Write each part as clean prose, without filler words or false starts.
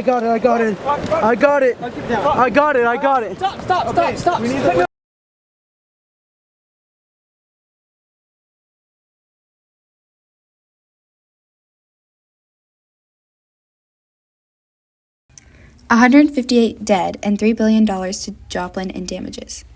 I got it, I got it. I got it. I got it, I got it. Stop. We need to... 158 dead and $3 billion to Joplin in damages.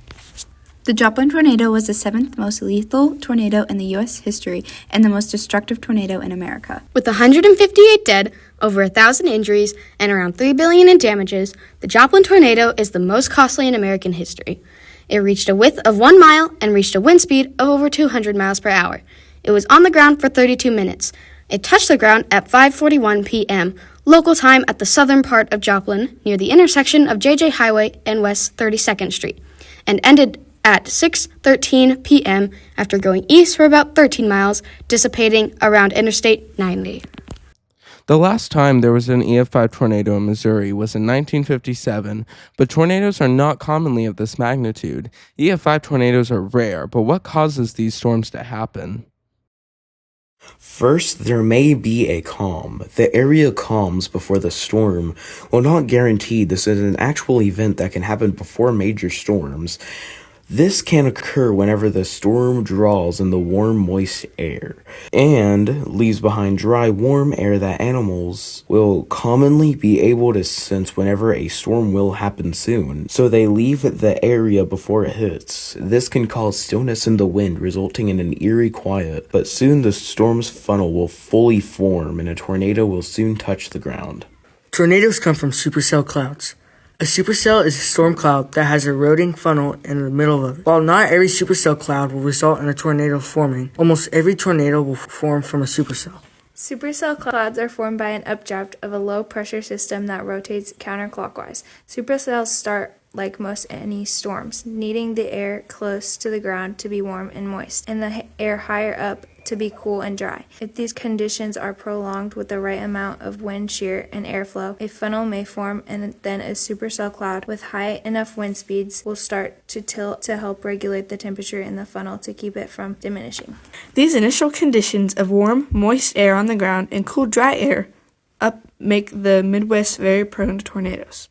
The Joplin tornado was the seventh most lethal tornado in the U.S. history and the most destructive tornado in America. With 158 dead, over 1,000 injuries, and around $3 billion in damages, the Joplin tornado is the most costly in American history. It reached a width of 1 mile and reached a wind speed of over 200 miles per hour. It was on the ground for 32 minutes. It touched the ground at 5:41 p.m. local time at the southern part of Joplin, near the intersection of JJ Highway and West 32nd Street, and ended at 6:13 p.m. after going east for about 13 miles, dissipating around Interstate 90. The last time there was an EF5 tornado in Missouri was in 1957, but tornadoes are not commonly of this magnitude. EF5 tornadoes are rare, but what causes these storms to happen? First, there may be a calm. The area calms before the storm. While not guaranteed, this is an actual event that can happen before major storms. This can occur whenever the storm draws in the warm, moist air and leaves behind dry, warm air that animals will commonly be able to sense whenever a storm will happen soon. So they leave the area before it hits. This can cause stillness in the wind, resulting in an eerie quiet. But soon the storm's funnel will fully form and a tornado will soon touch the ground. Tornadoes come from supercell clouds. A supercell is a storm cloud that has a rotating funnel in the middle of it. While not every supercell cloud will result in a tornado forming, almost every tornado will form from a supercell. Supercell clouds are formed by an updraft of a low-pressure system that rotates counterclockwise. Supercells start like most any storms, needing the air close to the ground to be warm and moist, and the air higher up to be cool and dry. If these conditions are prolonged with the right amount of wind shear and airflow, a funnel may form, and then a supercell cloud with high enough wind speeds will start to tilt to help regulate the temperature in the funnel to keep it from diminishing. These initial conditions of warm, moist air on the ground and cool, dry air up make the Midwest very prone to tornadoes.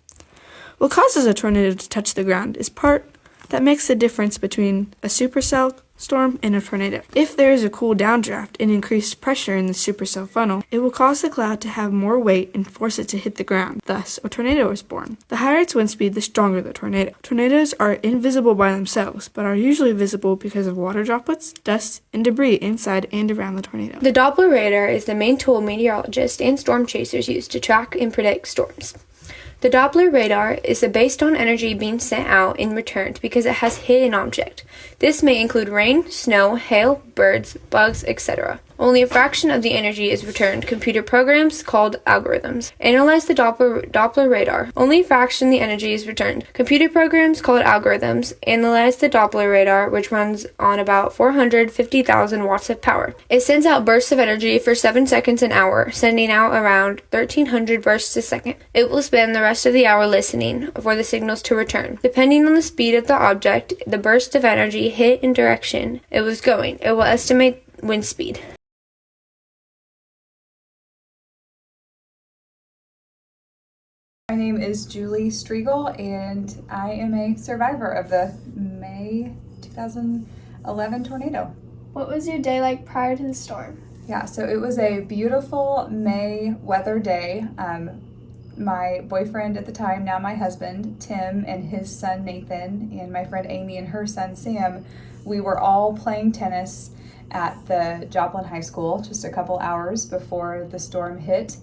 What causes a tornado to touch the ground is part that makes the difference between a supercell storm and a tornado. If there is a cool downdraft and increased pressure in the supercell funnel, it will cause the cloud to have more weight and force it to hit the ground. Thus, a tornado is born. The higher its wind speed, the stronger the tornado. Tornadoes are invisible by themselves, but are usually visible because of water droplets, dust, and debris inside and around the tornado. The Doppler radar is the main tool meteorologists and storm chasers use to track and predict storms. The Doppler radar is based on energy being sent out and returned because it has hit an object. This may include rain, snow, hail, birds, bugs, etc. Only a fraction of the energy is returned. Computer programs, called algorithms, analyze the Doppler radar. Only a fraction of the energy is returned. Computer programs, called algorithms, analyze the Doppler radar, which runs on about 450,000 watts of power. It sends out bursts of energy for 7 seconds an hour, sending out around 1,300 bursts a second. It will spend the rest of the hour listening for the signals to return. Depending on the speed of the object, the burst of energy hit and direction it was going, it will estimate wind speed. My name is Julie Striegel, and I am a survivor of the May 2011 tornado. What was your day like prior to the storm? Yeah, so it was a beautiful May weather day. My boyfriend at the time, now my husband, Tim, and his son Nathan, and my friend Amy and her son Sam, we were all playing tennis at the Joplin High School just a couple hours before the storm hit.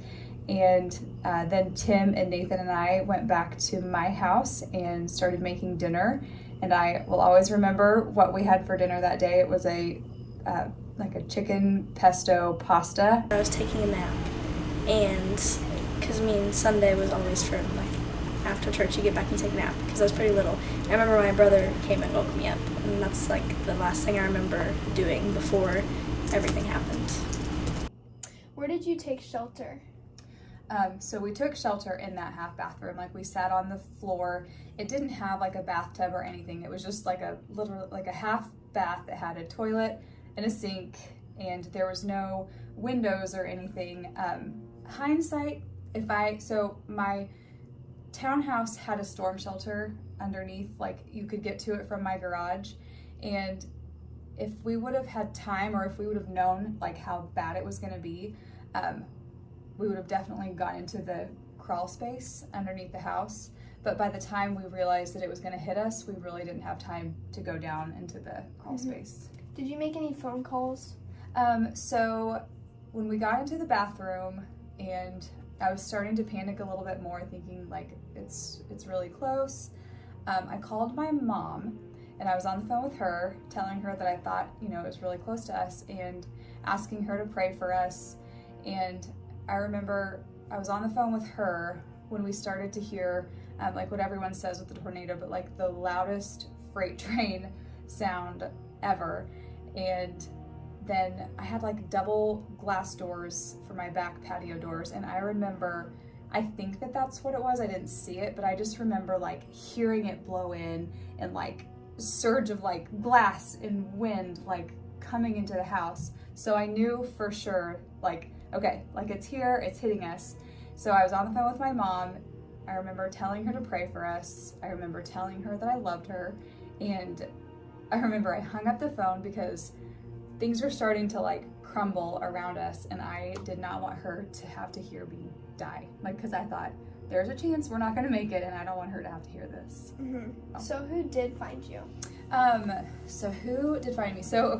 And then Tim and Nathan and I went back to my house and started making dinner. And I will always remember what we had for dinner that day. It was a chicken pesto pasta. I was taking a nap, and because Sunday was always for after church you get back and take a nap because I was pretty little. I remember my brother came and woke me up, and that's the last thing I remember doing before everything happened. Where did you take shelter? So we took shelter in that half bathroom. We sat on the floor. It didn't have a bathtub or anything. It was just a half bath that had a toilet and a sink, and there was no windows or anything. Hindsight, So my townhouse had a storm shelter underneath, like you could get to it from my garage, and if we would have had time, or if we would have known like how bad it was going to be, we would have definitely gone into the crawl space underneath the house. But by the time we realized that it was going to hit us, we really didn't have time to go down into the crawl space. Did you make any phone calls? So when we got into the bathroom, and I was starting to panic a little bit more, thinking like it's really close, I called my mom, and I was on the phone with her, telling her that I thought, it was really close to us, and asking her to pray for us. And I remember I was on the phone with her when we started to hear, like what everyone says with the tornado, but like the loudest freight train sound ever. And then I had like double glass doors for my back patio doors, and I remember, I think that's what it was, I didn't see it, but I just remember like hearing it blow in, and like surge of like glass and wind like coming into the house. So I knew for sure, like, okay, like it's here, it's hitting us. So I was on the phone with my mom. I remember telling her to pray for us. I remember telling her that I loved her. And I remember I hung up the phone because things were starting to like crumble around us, and I did not want her to have to hear me die. Like, because I thought, there's a chance we're not going to make it, and I don't want her to have to hear this. So who did find you? So who did find me? So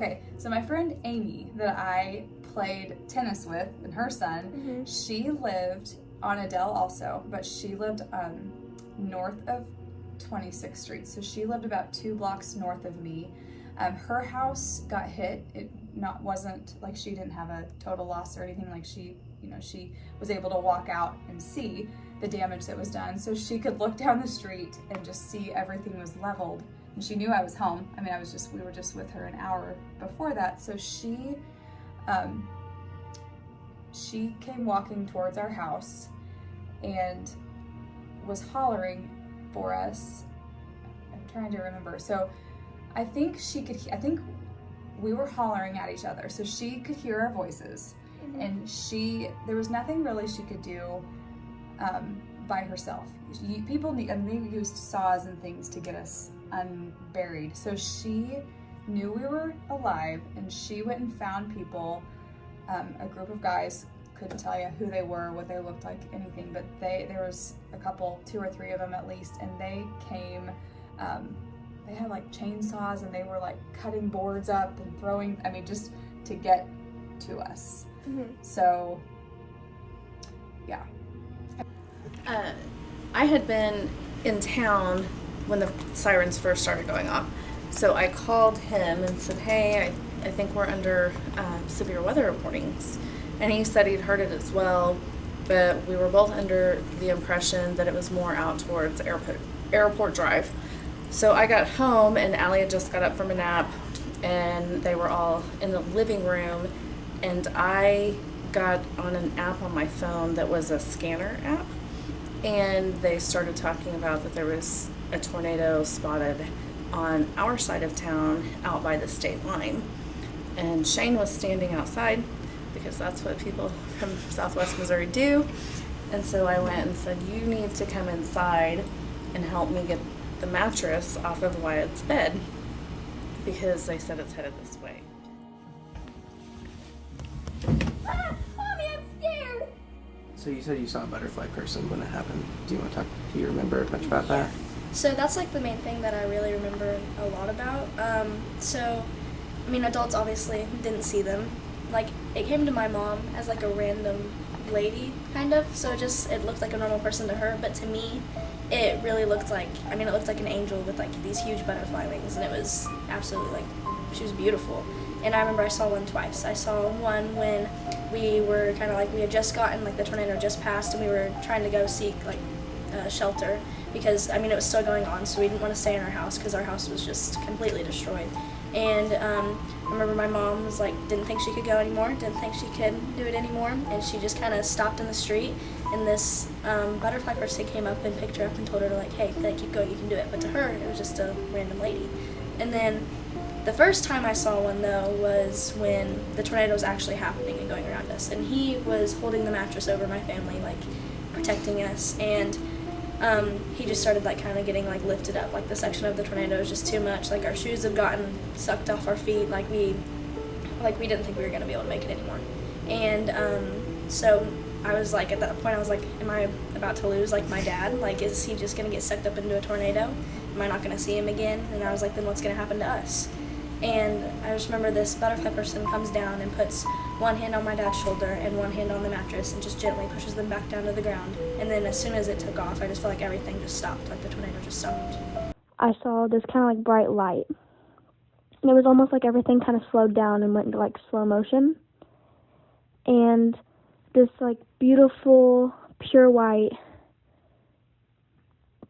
my friend Amy that I played tennis with, and her son, she lived on Adele also, but she lived north of 26th Street. So she lived about 2 blocks north of me. Her house got hit. It wasn't like she didn't have a total loss or anything. Like she was able to walk out and see the damage that was done. So she could look down the street and just see everything was leveled. And she knew I was home. I mean, we were just with her an hour before that. So she came walking towards our house and was hollering for us. I'm trying to remember. So I think we were hollering at each other. So she could hear our voices, and there was nothing really she could do by herself. They used saws and things to get us unburied. So she knew we were alive, and she went and found people, a group of guys. Couldn't tell you who they were, what they looked like, anything, but there was a couple, 2 or 3 of them at least, and they came, they had like chainsaws, and they were like cutting boards up and throwing, just to get to us. So yeah. I had been in town when the sirens first started going off, so I called him and said, hey, I think we're under severe weather warnings. And he said he'd heard it as well, but we were both under the impression that it was more out towards Airport Drive. So I got home, and Allie had just got up from a nap, and they were all in the living room, and I got on an app on my phone that was a scanner app, and they started talking about that there was a tornado spotted on our side of town out by the state line. And Shane was standing outside, because that's what people from Southwest Missouri do. And so I went and said, you need to come inside and help me get the mattress off of Wyatt's bed, because they said it's headed this way. Mommy, I'm scared! So you said you saw a butterfly person when it happened. Do you remember much about that? So that's like the main thing that I really remember a lot about. Adults obviously didn't see them. Like, it came to my mom as like a random lady, kind of. So it looked like a normal person to her, but to me, it really looked like, it looked like an angel with like these huge butterfly wings, and it was absolutely like, she was beautiful. And I remember I saw one twice. I saw one when we were kind of like, we had just gotten, like the tornado just passed, and we were trying to go seek like shelter, because it was still going on, so we didn't want to stay in our house because our house was just completely destroyed. And I remember my mom was like, didn't think she could go anymore, didn't think she could do it anymore, and she just kind of stopped in the street, and this butterfly person came up and picked her up and told her to like, hey, keep going, you can do it. But to her, it was just a random lady. And then the first time I saw one, though, was when the tornado was actually happening and going around us, and he was holding the mattress over my family, like protecting us, and he just started like kind of getting like lifted up. Like the section of the tornado was just too much. Like our shoes have gotten sucked off our feet. Like we didn't think we were gonna be able to make it anymore. And so I was like, at that point I was like, am I about to lose like my dad? Like, is he just gonna get sucked up into a tornado? Am I not gonna see him again? And I was like, then what's gonna happen to us? And I just remember this butterfly person comes down and puts one hand on my dad's shoulder and one hand on the mattress and just gently pushes them back down to the ground. And then as soon as it took off, I just felt like everything just stopped, like the tornado just stopped. I saw this kind of like bright light. And it was almost like everything kind of slowed down and went into like slow motion. And this like beautiful, pure white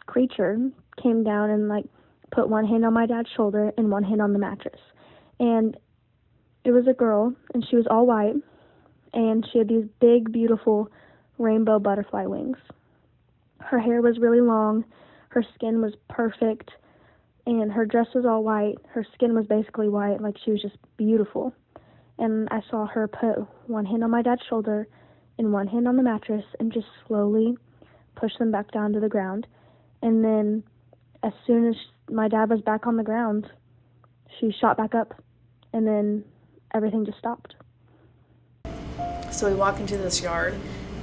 creature came down and like put one hand on my dad's shoulder and one hand on the mattress. And it was a girl, and she was all white, and she had these big, beautiful rainbow butterfly wings. Her hair was really long, her skin was perfect, and her dress was all white. Her skin was basically white, like she was just beautiful. And I saw her put one hand on my dad's shoulder and one hand on the mattress and just slowly push them back down to the ground. And then as soon as my dad was back on the ground, she shot back up, and then everything just stopped. So we walk into this yard,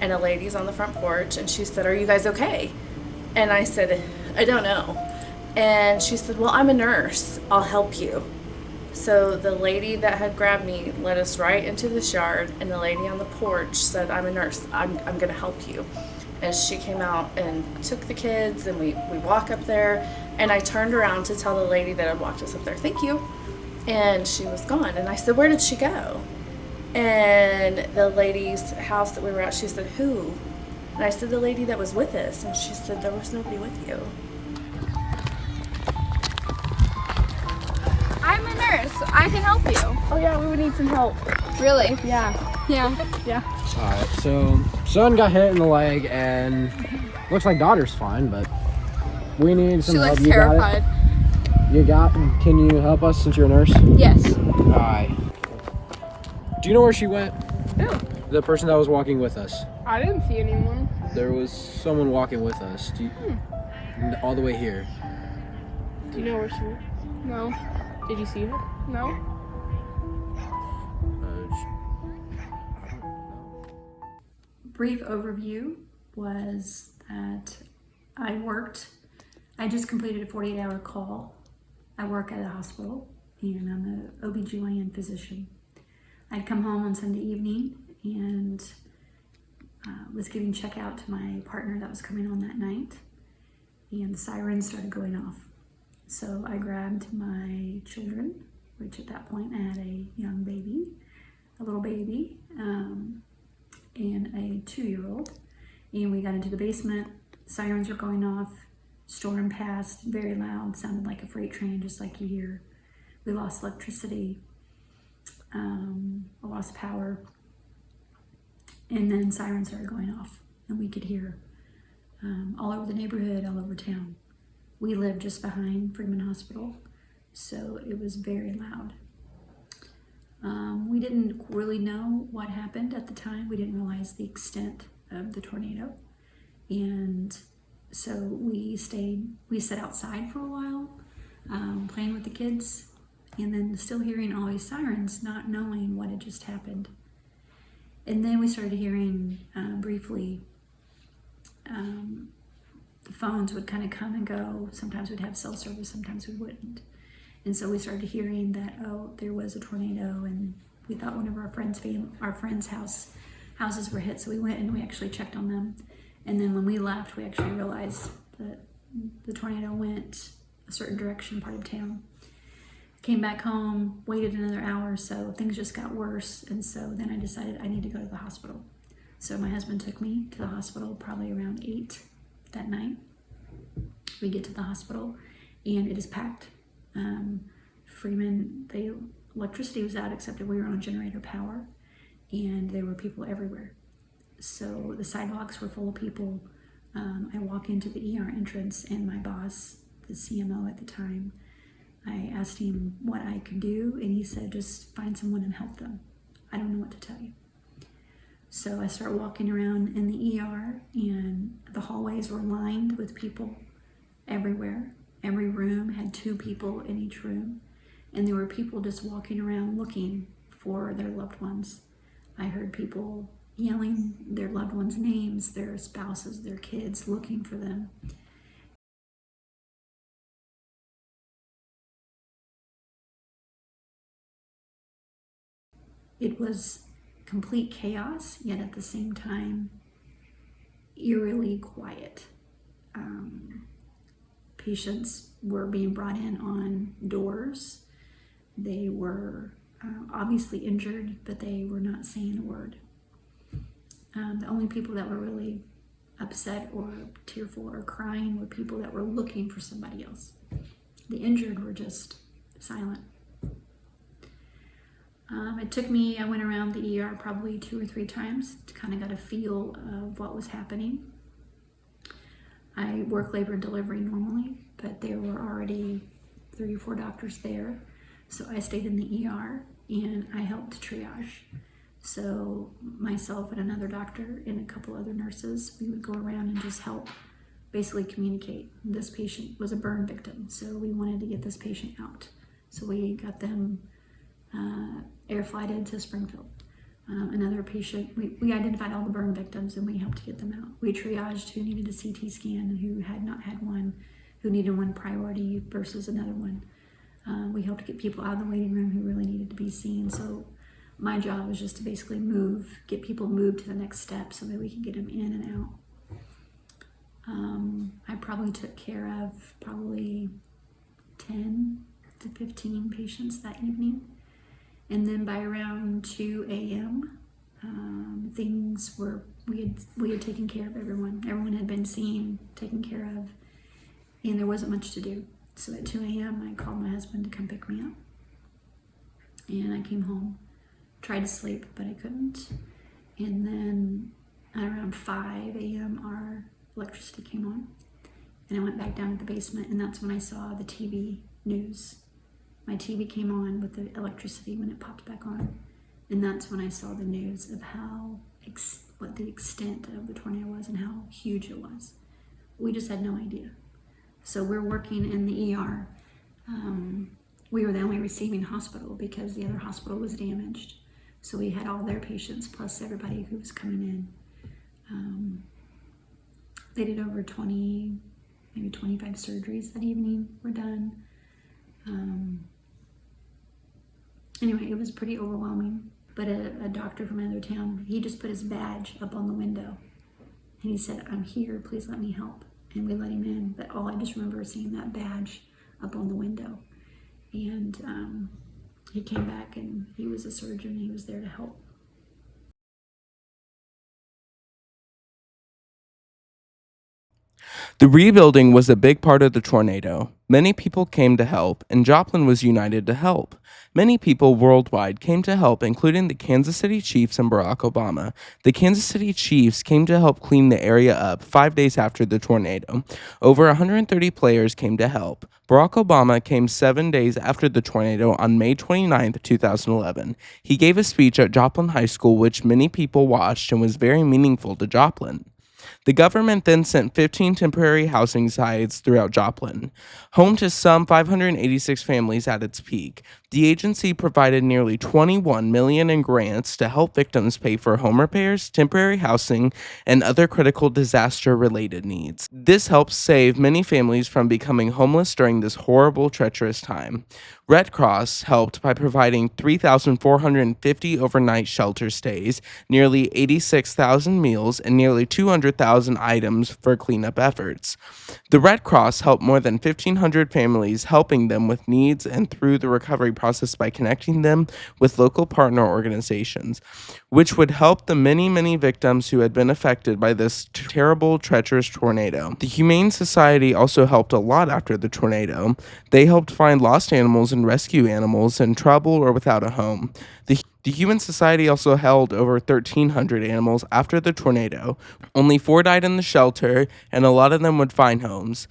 and a lady's on the front porch, and she said, "Are you guys okay?" And I said, "I don't know." And she said, "Well, I'm a nurse. I'll help you." So the lady that had grabbed me led us right into this yard, and the lady on the porch said, "I'm a nurse. I'm going to help you." And she came out and took the kids, and we walk up there, and I turned around to tell the lady that had walked us up there, "Thank you." And she was gone. And I said, "Where did she go?" And the lady's house that we were at, she said, "Who?" And I said, "The lady that was with us." And she said, "There was nobody with you." I'm a nurse. I can help you. Oh yeah, we would need some help. Really? Yeah. Alright, so son got hit in the leg, and looks like daughter's fine, but we need some She help. looks You terrified. can you help us since you're a nurse? Yes. Alright. Do you know where she went? Who? The person that was walking with us. I didn't see anyone. There was someone walking with us. All the way here. Do you know where she went? No. Did you see her? No. Brief overview was that I just completed a 48-hour call. I work at a hospital, and I'm an OB/GYN physician. I'd come home on Sunday evening and was giving checkout to my partner that was coming on that night, and the sirens started going off. So I grabbed my children, which at that point I had a young baby, a little baby, and a 2-year-old, and we got into the basement. Sirens were going off. Storm passed, very loud, sounded like a freight train, just like you hear. We lost electricity. I lost power, and then sirens started going off, and we could hear all over the neighborhood, all over town. We lived just behind Freeman Hospital, so it was very loud. We didn't really know what happened at the time. We didn't realize the extent of the tornado, and so we sat outside for a while, playing with the kids, and then still hearing all these sirens, not knowing what had just happened. And then we started hearing briefly, the phones would kind of come and go. Sometimes we'd have cell service, sometimes we wouldn't. And so we started hearing that, oh, there was a tornado, and we thought one of our friends' houses were hit. So we went and we actually checked on them. And then when we left, we actually realized that the tornado went a certain direction, part of town. Came back home, waited another hour or so, things just got worse, and so then I decided I need to go to the hospital. So my husband took me to the hospital probably around 8 that night. We get to the hospital, and it is packed. Freeman, the electricity was out, except that we were on generator power, and there were people everywhere. So the sidewalks were full of people. I walk into the ER entrance, and my boss, the CMO at the time, I asked him what I could do, and he said, just find someone and help them. I don't know what to tell you. So I start walking around in the ER, and the hallways were lined with people everywhere. Every room had 2 people in each room, and there were people just walking around looking for their loved ones. I heard people yelling their loved ones' names, their spouses, their kids, looking for them. It was complete chaos, yet at the same time, eerily quiet. Patients were being brought in on doors. They were obviously injured, but they were not saying a word. The only people that were really upset or tearful or crying were people that were looking for somebody else. The injured were just silent. It took me, I went around the ER probably 2 or 3 times to kind of get a feel of what was happening. I work labor and delivery normally, but there were already 3 or 4 doctors there. So I stayed in the ER and I helped triage. So myself and another doctor and a couple other nurses, we would go around and just help basically communicate. This patient was a burn victim, so we wanted to get this patient out. So we got them air flighted to Springfield. Another patient, we identified all the burn victims and we helped to get them out. We triaged who needed a CT scan, who had not had one, who needed one priority versus another one. We helped to get people out of the waiting room who really needed to be seen. So my job was just to basically get people moved to the next step so that we could get them in and out. I probably took care of probably 10 to 15 patients that evening. And then by around 2 a.m., things were, we had taken care of everyone. Everyone had been seen, taken care of, and there wasn't much to do. So at 2 a.m., I called my husband to come pick me up. And I came home, tried to sleep, but I couldn't. And then at around 5 a.m., our electricity came on. And I went back down to the basement, and that's when I saw the TV news. My TV came on with the electricity when it popped back on. And that's when I saw the news of what the extent of the tornado was and how huge it was. We just had no idea. So we're working in the ER. We were the only receiving hospital because the other hospital was damaged. So we had all their patients plus everybody who was coming in. They did over 20, maybe 25 surgeries that evening were done. Anyway, it was pretty overwhelming. But a doctor from another town, he just put his badge up on the window. And he said, "I'm here, please let me help." And we let him in. But all I just remember is seeing that badge up on the window. And he came back and he was a surgeon. He was there to help. The rebuilding was a big part of the tornado. Many people came to help, and Joplin was united to help. Many people worldwide came to help, including the Kansas City Chiefs and Barack Obama. The Kansas City Chiefs came to help clean the area up 5 days after the tornado. Over 130 players came to help. Barack Obama came 7 days after the tornado on May 29, 2011. He gave a speech at Joplin High School, which many people watched and was very meaningful to Joplin. The government then sent 15 temporary housing sites throughout Joplin, home to some 586 families at its peak. The agency provided nearly $21 million in grants to help victims pay for home repairs, temporary housing, and other critical disaster-related needs. This helped save many families from becoming homeless during this horrible, treacherous time. Red Cross helped by providing 3,450 overnight shelter stays, nearly 86,000 meals, and nearly 200,000 items for cleanup efforts. The Red Cross helped more than 1,500 families, helping them with needs and through the recovery process by connecting them with local partner organizations, which would help the many, many victims who had been affected by this terrible, treacherous tornado. The Humane Society also helped a lot after the tornado. They helped find lost animals and rescue animals in trouble or without a home. The Humane Society also held over 1,300 animals after the tornado. Only 4 died in the shelter, and a lot of them would find homes.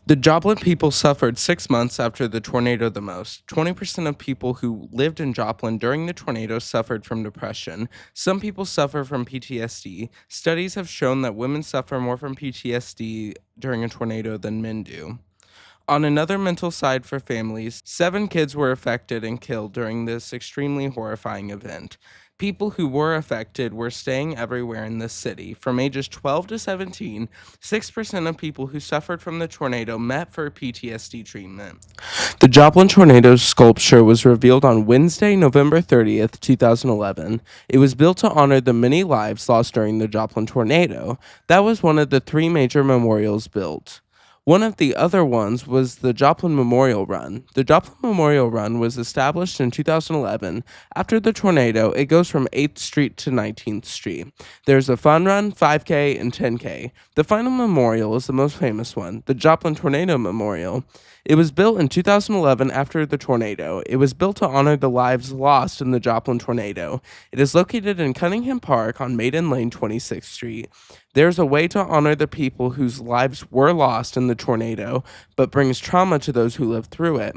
The Joplin people suffered 6 months after the tornado the most. 20% of people who lived in Joplin during the tornado suffered from depression. Some people suffer from PTSD. Studies have shown that women suffer more from PTSD during a tornado than men do. On another mental side for families, 7 kids were affected and killed during this extremely horrifying event. People who were affected were staying everywhere in this city. From ages 12 to 17, 6% of people who suffered from the tornado met for PTSD treatment. The Joplin tornado sculpture was revealed on Wednesday, November 30th, 2011. It was built to honor the many lives lost during the Joplin tornado. That was one of the 3 major memorials built. One of the other ones was the Joplin Memorial Run. The Joplin Memorial Run was established in 2011. After the tornado, it goes from 8th Street to 19th Street. There's a fun run, 5K, and 10K. The final memorial is the most famous one, the Joplin Tornado Memorial. It was built in 2011 after the tornado. It was built to honor the lives lost in the Joplin tornado. It is located in Cunningham Park on Maiden Lane, 26th Street. There's a way to honor the people whose lives were lost in the tornado, but brings trauma to those who lived through it.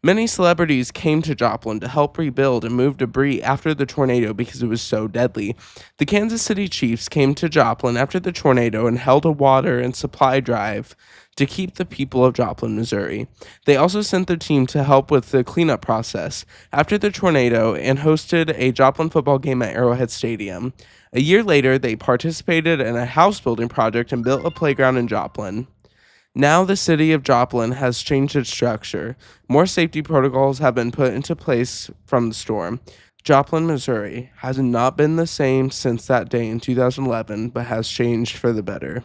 Many celebrities came to Joplin to help rebuild and move debris after the tornado because it was so deadly. The Kansas City Chiefs came to Joplin after the tornado and held a water and supply drive to keep the people of Joplin, Missouri. They also sent their team to help with the cleanup process after the tornado and hosted a Joplin football game at Arrowhead Stadium. A year later, they participated in a house building project and built a playground in Joplin. Now the city of Joplin has changed its structure. More safety protocols have been put into place from the storm. Joplin, Missouri has not been the same since that day in 2011, but has changed for the better.